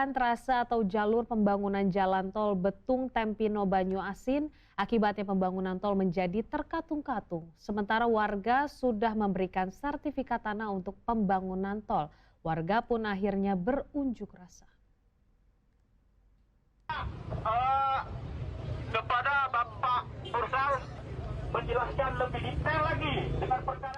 perubahan trase atau jalur pembangunan jalan tol Betung Tempino Banyuasin. Akibatnya pembangunan tol menjadi terkatung-katung. Sementara warga sudah memberikan sertifikat tanah untuk pembangunan tol. Warga pun akhirnya berunjuk rasa. Kepada Bapak Bursal menjelaskan lebih detail lagi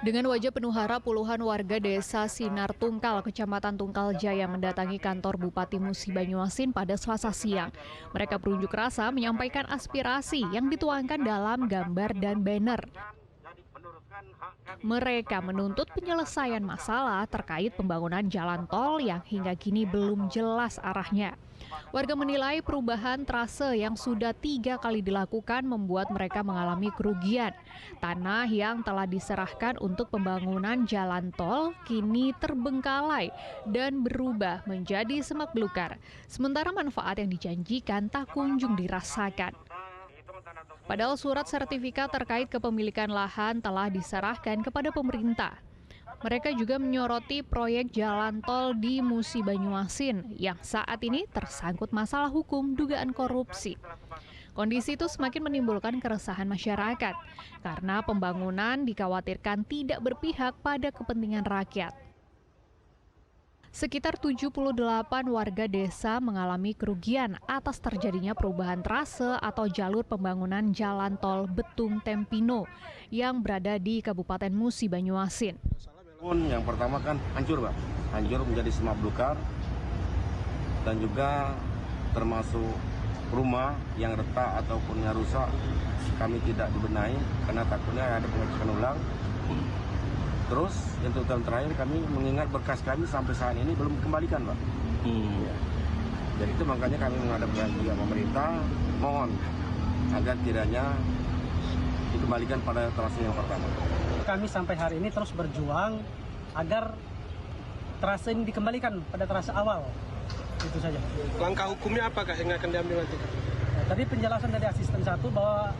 dengan wajah penuh harap, puluhan warga desa Sinar Tungkal, Kecamatan Tungkal Jaya mendatangi kantor Bupati Musi Banyuasin pada Selasa siang. Mereka berunjuk rasa menyampaikan aspirasi yang dituangkan dalam gambar dan banner. Mereka menuntut penyelesaian masalah terkait pembangunan jalan tol yang hingga kini belum jelas arahnya. Warga menilai perubahan trase yang sudah 3 kali dilakukan membuat mereka mengalami kerugian. Tanah yang telah diserahkan untuk pembangunan jalan tol kini terbengkalai dan berubah menjadi semak belukar. Sementara manfaat yang dijanjikan tak kunjung dirasakan. Padahal surat sertifikat terkait kepemilikan lahan telah diserahkan kepada pemerintah. Mereka juga menyoroti proyek jalan tol di Musi Banyuasin yang saat ini tersangkut masalah hukum dugaan korupsi. Kondisi itu semakin menimbulkan keresahan masyarakat karena pembangunan dikhawatirkan tidak berpihak pada kepentingan rakyat. Sekitar 78 warga desa mengalami kerugian atas terjadinya perubahan trase atau jalur pembangunan jalan tol Betung Tempino yang berada di Kabupaten Musi Banyuasin. Yang pertama kan hancur, Pak. Hancur menjadi semak belukar dan juga termasuk rumah yang retak ataupun yang rusak kami tidak dibenahi karena takutnya ada pengecekan ulang. Terus yang terakhir kami mengingat berkas kami sampai saat ini belum dikembalikan, Pak. Ya. Jadi itu makanya kami menghadap pihak pemerintah mohon agar kiranya dikembalikan pada trase yang pertama. Kami sampai hari ini terus berjuang agar trase ini dikembalikan pada trase awal. Itu saja. Langkah hukumnya apakah yang akan diambil nanti? Tadi penjelasan dari asisten 1 bahwa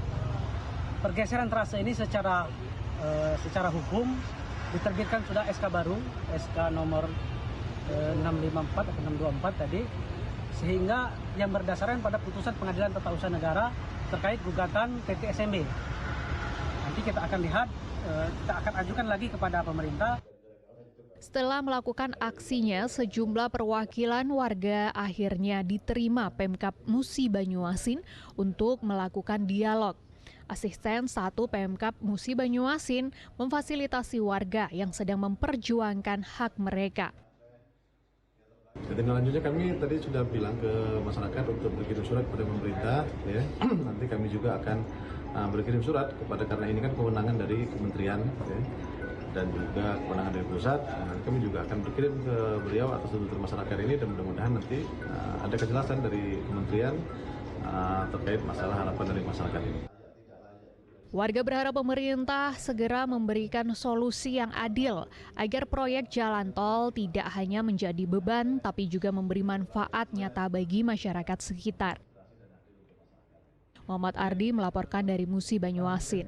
pergeseran trase ini secara hukum diterbitkan sudah SK baru, SK nomor 654 atau 624 tadi, sehingga yang berdasarkan pada putusan Pengadilan Tata Usaha Negara terkait gugatan PT SMB. Nanti kita akan lihat, kita akan ajukan lagi kepada pemerintah. Setelah melakukan aksinya, sejumlah perwakilan warga akhirnya diterima Pemkab Musi Banyuasin untuk melakukan dialog. Asisten 1 Pemkab Musi Banyuasin memfasilitasi warga yang sedang memperjuangkan hak mereka. Selanjutnya kami tadi sudah bilang ke masyarakat untuk berkirim surat kepada pemerintah, ya. Nanti kami juga akan berkirim surat kepada, karena ini kan kewenangan dari kementerian, ya, dan juga kewenangan dari pusat. Kami juga akan berkirim ke beliau atas tuntutan masyarakat ini dan mudah-mudahan nanti ada kejelasan dari kementerian terkait masalah harapan dari masyarakat ini. Warga berharap pemerintah segera memberikan solusi yang adil agar proyek jalan tol tidak hanya menjadi beban tapi juga memberi manfaat nyata bagi masyarakat sekitar. Muhammad Ardi melaporkan dari Musi Banyuasin.